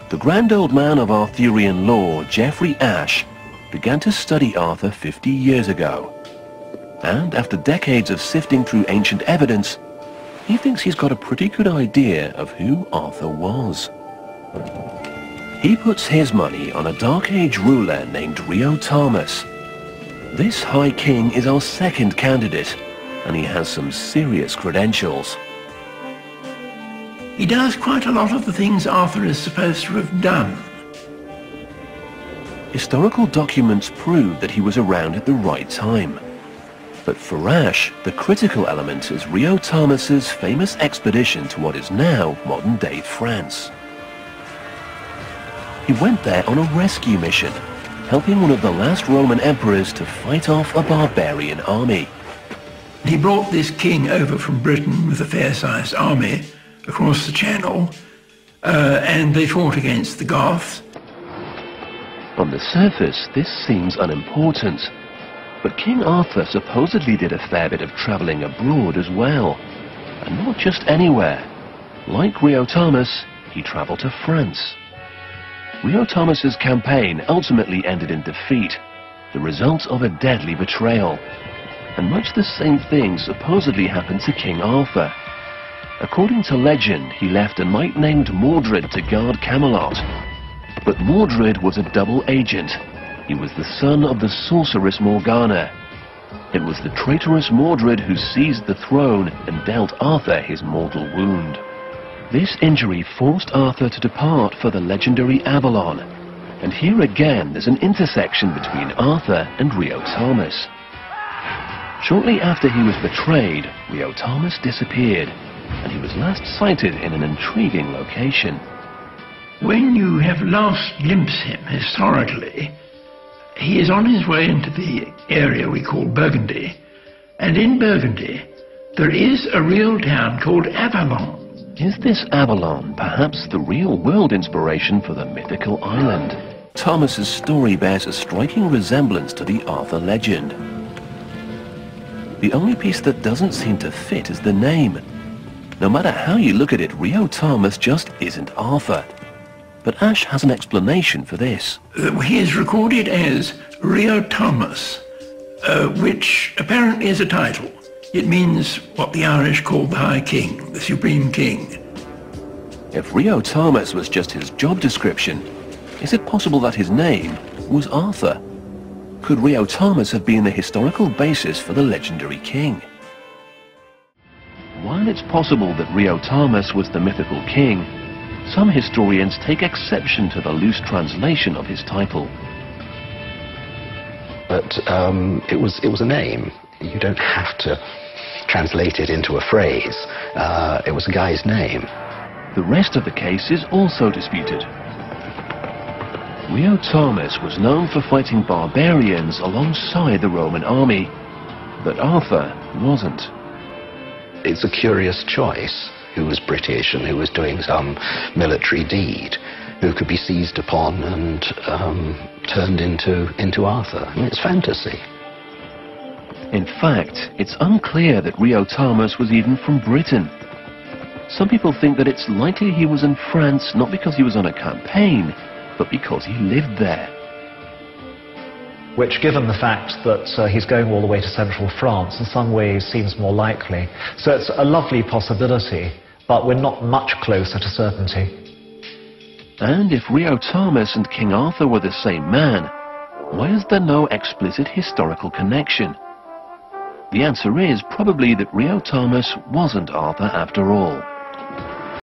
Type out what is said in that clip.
The grand old man of Arthurian lore, Geoffrey Ashe, began to study Arthur 50 years ago. And after decades of sifting through ancient evidence, he thinks he's got a pretty good idea of who Arthur was. He puts his money on a Dark Age ruler named Rio Thomas. This High King is our second candidate, and he has some serious credentials. He does quite a lot of the things Arthur is supposed to have done. Historical documents prove that he was around at the right time. But for Ashe, the critical element is Rio Thomas's famous expedition to what is now modern-day France. He went there on a rescue mission, helping one of the last Roman emperors to fight off a barbarian army. He brought this king over from Britain with a fair-sized army across the Channel, and they fought against the Goths. On the surface, this seems unimportant, but King Arthur supposedly did a fair bit of travelling abroad as well, and not just anywhere. Like Rio Thomas, he travelled to France. Rio Thomas's campaign ultimately ended in defeat, the result of a deadly betrayal. And much the same thing supposedly happened to King Arthur. According to legend, he left a knight named Mordred to guard Camelot. But Mordred was a double agent. He was the son of the sorceress Morgana. It was the traitorous Mordred who seized the throne and dealt Arthur his mortal wound. This injury forced Arthur to depart for the legendary Avalon. And here again there's an intersection between Arthur and Rio Thomas. Shortly after he was betrayed, Rio Thomas disappeared, and he was last sighted in an intriguing location. When you have last glimpsed him historically, he is on his way into the area we call Burgundy, and in Burgundy there is a real town called Avalon. Is this Avalon perhaps the real-world inspiration for the mythical island? Thomas's story bears a striking resemblance to the Arthur legend. The only piece that doesn't seem to fit is the name. No matter how you look at it, Rio Thomas just isn't Arthur. But Ashe has an explanation for this. He is recorded as Rio Thomas, which apparently is a title. It means what the Irish call the High King, the Supreme King. If Rio Thomas was just his job description, is it possible that his name was Arthur? Could Rio Thomas have been the historical basis for the legendary king? While it's possible that Rio Thomas was the mythical king, some historians take exception to the loose translation of his title. But it was a name. You don't have to translate it into a phrase. It was a guy's name. The rest of the case is also disputed. Rio Thomas was known for fighting barbarians alongside the Roman army, but Arthur wasn't. It's a curious choice. Who was British and who was doing some military deed, who could be seized upon and turned into Arthur. I mean, it's fantasy. In fact, it's unclear that Rio Thomas was even from Britain. Some people think that it's likely he was in France not because he was on a campaign, but because he lived there. Which, given the fact that he's going all the way to central France, in some ways seems more likely. So it's a lovely possibility, but we're not much closer to certainty. And if Rio Thomas and King Arthur were the same man, why is there no explicit historical connection? The answer is probably that Rio Thomas wasn't Arthur after all.